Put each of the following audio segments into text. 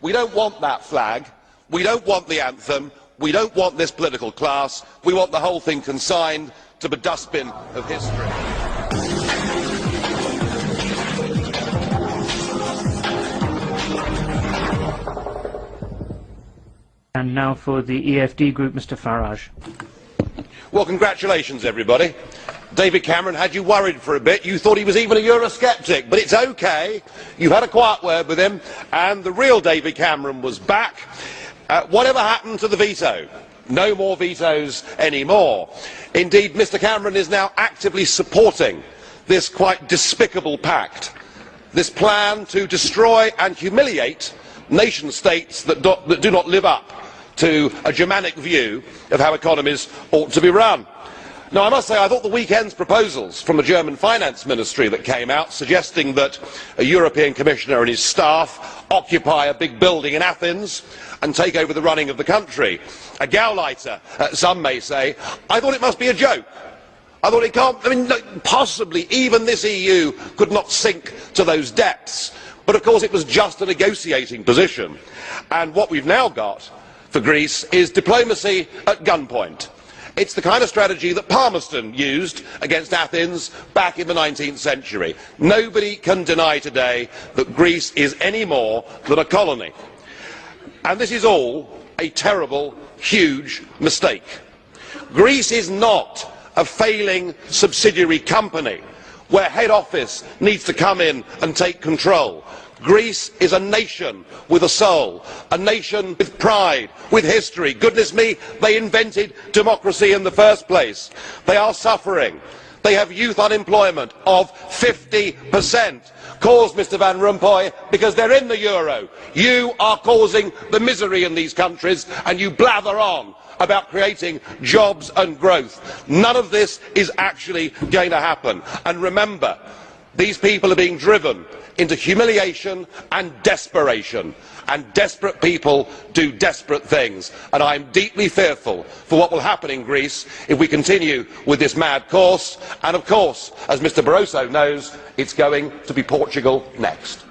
We don't want that flag. We don't want the anthem. We don't want this political class. We want the whole thing consigned to the dustbin of history. And now for the EFD group, Mr. Farage. Well, congratulations, everybody. David Cameron had you worried for a bit. You thought he was even a Eurosceptic, but it's okay. You had a quiet word with him, and the real David Cameron was back. Whatever happened to the veto? No more vetoes anymore. Indeed, Mr. Cameron is now actively supporting this quite despicable pact, this plan to destroy and humiliate nation-states that do not live up to a Germanic view of how economies ought to be run. Now, I must say, I thought the weekend's proposals from the German finance ministry that came out, suggesting that a European commissioner and his staff occupy a big building in Athens and take over the running of the country, a Gauleiter, some may say, I thought it must be a joke. I thought it can't, I mean, possibly even this EU could not sink to those depths. But of course it was just a negotiating position. And what we've now got for Greece is diplomacy at gunpoint. It's the kind of strategy that Palmerston used against Athens back in the 19th century. Nobody can deny today that Greece is any more than a colony. And this is all a terrible, huge mistake. Greece is not a failing subsidiary company where head office needs to come in and take control. Greece is a nation with a soul, a nation with pride, with history. Goodness me, they invented democracy in the first place. They are suffering. They have youth unemployment of 50%, caused, Mr. Van Rompuy, because they're in the euro. You are causing the misery in these countries, and you blather on about creating jobs and growth. None of this is actually going to happen. And remember, these people are being driven into humiliation and desperation, and desperate people do desperate things, and I am deeply fearful for what will happen in Greece if we continue with this mad course, and of course, as Mr. Barroso knows, it's going to be Portugal next.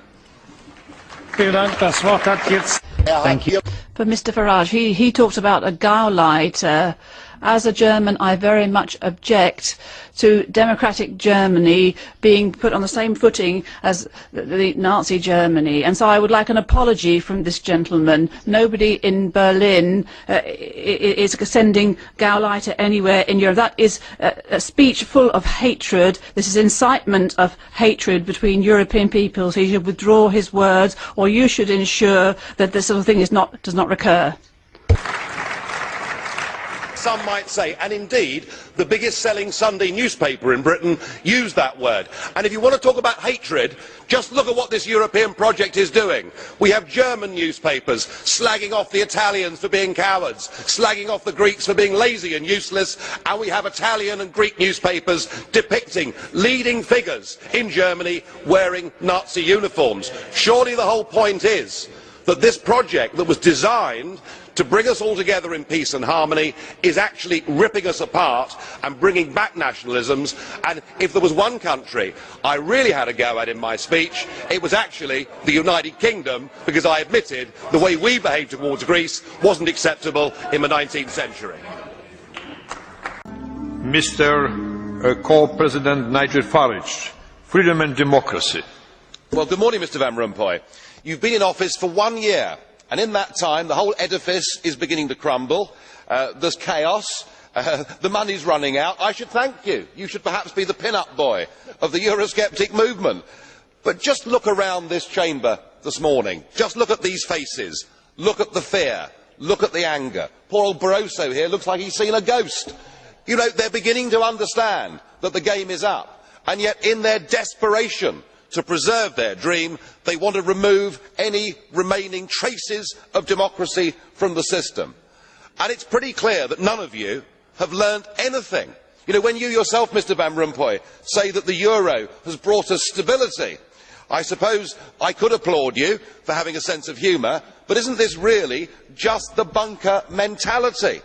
Thank you. For Mr. Farage, he talked about a Gauleiter. As a German, I very much object to democratic Germany being put on the same footing as the Nazi Germany. And so I would like an apology from this gentleman. Nobody in Berlin is sending Gauleiter anywhere in Europe. That is a speech full of hatred. This is incitement of hatred between European peoples. He should withdraw his words, or you should ensure that this sort of thing does not recur. Some might say, and indeed the biggest selling Sunday newspaper in Britain used that word. And if you want to talk about hatred, just look at what this European project is doing. We have German newspapers slagging off the Italians for being cowards, slagging off the Greeks for being lazy and useless, and we have Italian and Greek newspapers depicting leading figures in Germany wearing Nazi uniforms. Surely the whole point is that this project that was designed to bring us all together in peace and harmony is actually ripping us apart and bringing back nationalisms. And if there was one country I really had a go at in my speech, it was actually the United Kingdom, because I admitted the way we behaved towards Greece wasn't acceptable in the 19th century. Mr. Co-President Nigel Farage, Freedom and Democracy. Well, good morning, Mr. Van Rompuy. You've been in office for 1 year. And in that time, the whole edifice is beginning to crumble. There's chaos. The money's running out. I should thank you. You should perhaps be the pin-up boy of the Eurosceptic movement. But just look around this chamber this morning. Just look at these faces. Look at the fear. Look at the anger. Poor old Barroso here looks like he's seen a ghost. You know, they're beginning to understand that the game is up. And yet, in their desperation to preserve their dream, they want to remove any remaining traces of democracy from the system. And it's pretty clear that none of you have learned anything. You know, when you yourself, Mr. Van Rompuy, say that the euro has brought us stability, I suppose I could applaud you for having a sense of humour, but isn't this really just the bunker mentality?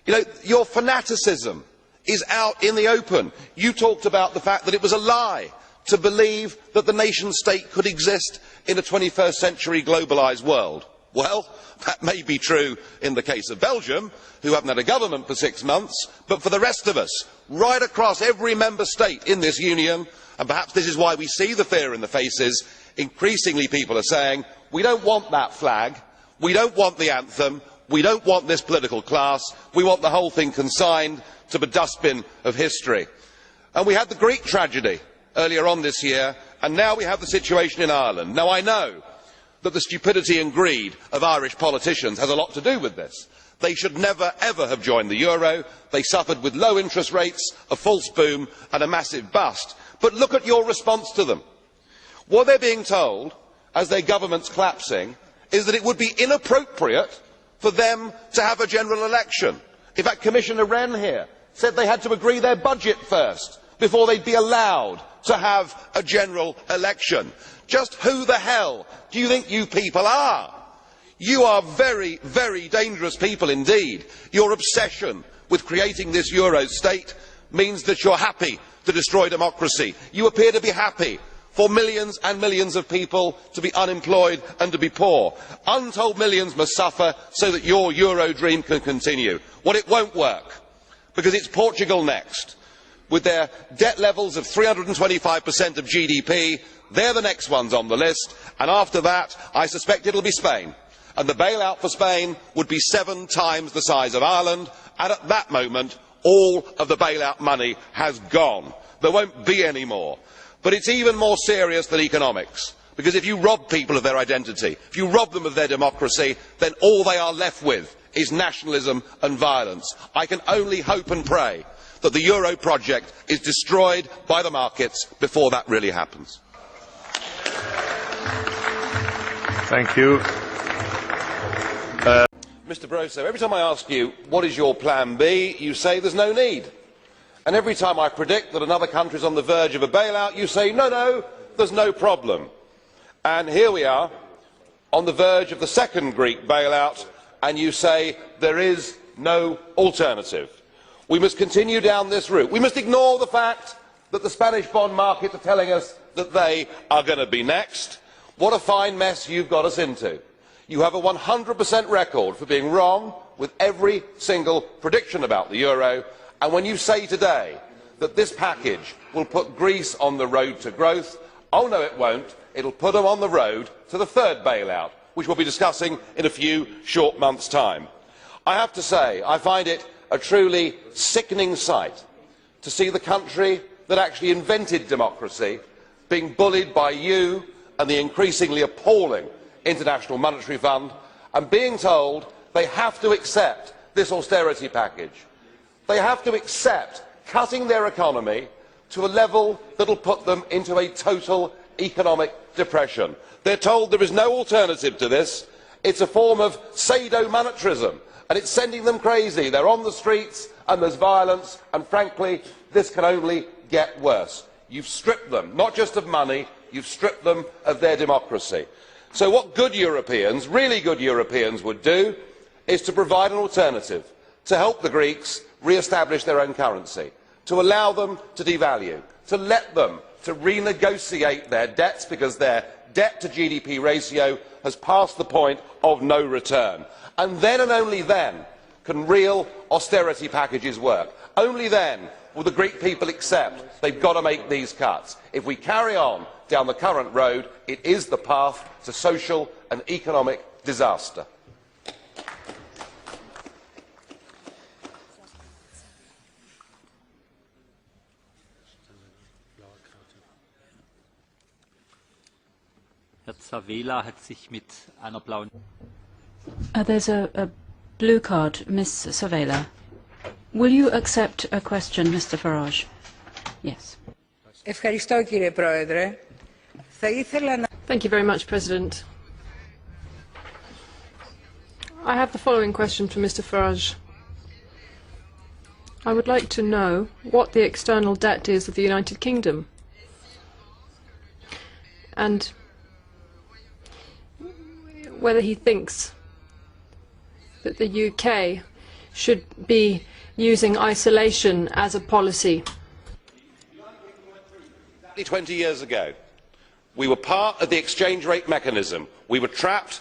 You know, your fanaticism is out in the open. You talked about the fact that it was a lie to believe that the nation state could exist in a 21st century globalised world. Well, that may be true in the case of Belgium, who haven't had a government for 6 months, but for the rest of us, right across every member state in this union, and perhaps this is why we see the fear in the faces, increasingly people are saying, we don't want that flag, we don't want the anthem, we don't want this political class, we want the whole thing consigned to the dustbin of history. And we had the Greek tragedy earlier on this year, and now we have the situation in Ireland. Now I know that the stupidity and greed of Irish politicians has a lot to do with this. They should never ever have joined the euro. They suffered with low interest rates, a false boom and a massive bust. But look at your response to them. What they're being told, as their government's collapsing, is that it would be inappropriate for them to have a general election. In fact, Commissioner Rehn here said they had to agree their budget first before they'd be allowed to have a general election. Just who the hell do you think you people are? You are very, very dangerous people indeed. Your obsession with creating this euro state means that you're happy to destroy democracy. You appear to be happy for millions and millions of people to be unemployed and to be poor. Untold millions must suffer so that your euro dream can continue. Well, it won't work, because it's Portugal next. With their debt levels of 325% of GDP, they're the next ones on the list, and after that, I suspect it'll be Spain. And the bailout for Spain would be 7 times the size of Ireland, and at that moment, all of the bailout money has gone. There won't be any more. But it's even more serious than economics, because if you rob people of their identity, if you rob them of their democracy, then all they are left with is nationalism and violence. I can only hope and pray that the euro project is destroyed by the markets before that really happens. Thank you. Mr Barroso, every time I ask you what is your plan B, you say there's no need. And every time I predict that another country is on the verge of a bailout, you say no, no, there's no problem. And here we are on the verge of the second Greek bailout, and you say there is no alternative. We must continue down this route. We must ignore the fact that the Spanish bond markets are telling us that they are going to be next. What a fine mess you've got us into. You have a 100% record for being wrong with every single prediction about the euro, and when you say today that this package will put Greece on the road to growth, oh no it won't, it'll put them on the road to the third bailout, which we'll be discussing in a few short months' time. I have to say, I find it a truly sickening sight to see the country that actually invented democracy being bullied by you and the increasingly appalling International Monetary Fund, and being told they have to accept this austerity package. They have to accept cutting their economy to a level that will put them into a total economic depression. They're told there is no alternative to this. It's a form of sadomonetarism, and it's sending them crazy. They're on the streets and there's violence, and frankly, this can only get worse. You've stripped them, not just of money, you've stripped them of their democracy. So what good Europeans, really good Europeans, would do is to provide an alternative, to help the Greeks re-establish their own currency, to allow them to devalue, to let them to renegotiate their debts, because their debt to GDP ratio has passed the point of no return. And only then can real austerity packages work. Only then will the Greek people accept they've got to make these cuts. If we carry on down the current road, it is the path to social and economic disaster. Herr Tzavela hat sich mit einer blauen... There's a blue card, Ms. Savela. Will you accept a question, Mr. Farage? Yes. Thank you very much, President. I have the following question for Mr. Farage. I would like to know what the external debt is of the United Kingdom, and whether he thinks that the UK should be using isolation as a policy. 20 years ago, we were part of the exchange rate mechanism. We were trapped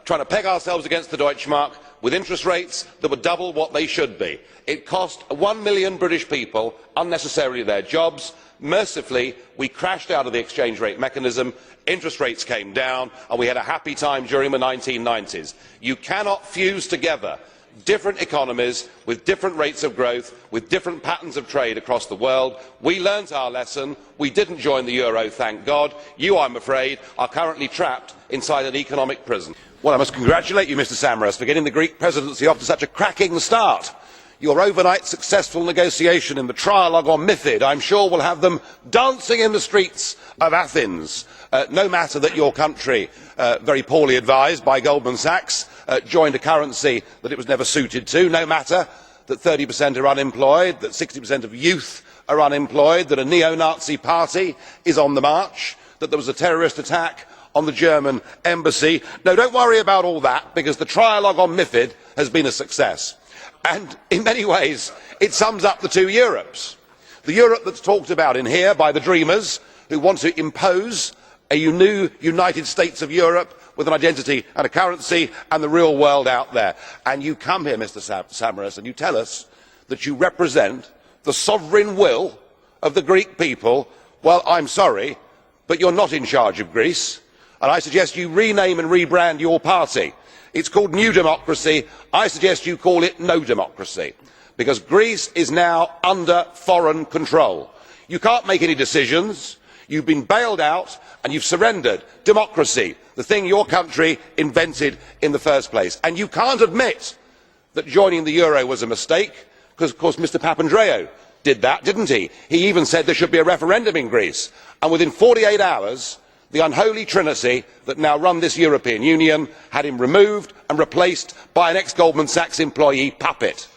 trying to peg ourselves against the Deutschmark with interest rates that were double what they should be. It cost 1 million British people unnecessarily their jobs. Mercifully, we crashed out of the exchange rate mechanism, interest rates came down, and we had a happy time during the 1990s. You cannot fuse together different economies with different rates of growth, with different patterns of trade across the world. We learnt our lesson. We didn't join the euro, thank God. You, I'm afraid, are currently trapped inside an economic prison. Well, I must congratulate you, Mr Samaras, for getting the Greek presidency off to such a cracking start. Your overnight successful negotiation in the trialogue on MiFID, I'm sure, will have them dancing in the streets of Athens. No matter that your country, very poorly advised by Goldman Sachs, joined a currency that it was never suited to. No matter that 30% are unemployed, that 60% of youth are unemployed, that a neo-Nazi party is on the march, that there was a terrorist attack on the German embassy. No, don't worry about all that, because the trialogue on MiFID has been a success. And in many ways, it sums up the two Europes. The Europe that's talked about in here by the dreamers who want to impose a new United States of Europe with an identity and a currency, and the real world out there. And you come here, Mr Samaras, and you tell us that you represent the sovereign will of the Greek people. Well, I'm sorry, but you're not in charge of Greece, and I suggest you rename and rebrand your party. It's called New Democracy. I suggest you call it No Democracy, because Greece is now under foreign control. You can't make any decisions. You've been bailed out and you've surrendered democracy, the thing your country invented in the first place. And you can't admit that joining the euro was a mistake, because of course Mr Papandreou did that, didn't he? He even said there should be a referendum in Greece, and within 48 hours the unholy trinity that now run this European Union had him removed and replaced by an ex-Goldman Sachs employee puppet.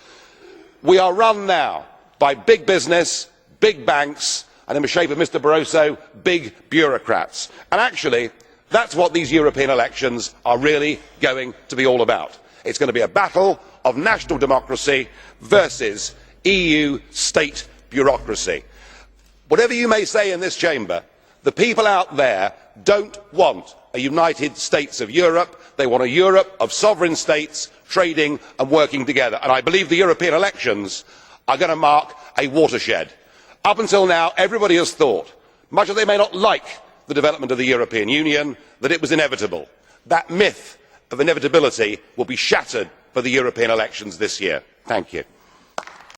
We are run now by big business, big banks, and in the shape of Mr Barroso, big bureaucrats. And actually, that's what these European elections are really going to be all about. It's going to be a battle of national democracy versus EU state bureaucracy. Whatever you may say in this chamber, the people out there don't want a United States of Europe. They want a Europe of sovereign states trading and working together. And I believe the European elections are going to mark a watershed. Up until now, everybody has thought, much as they may not like the development of the European Union, that it was inevitable. That myth of inevitability will be shattered for the European elections this year. Thank you.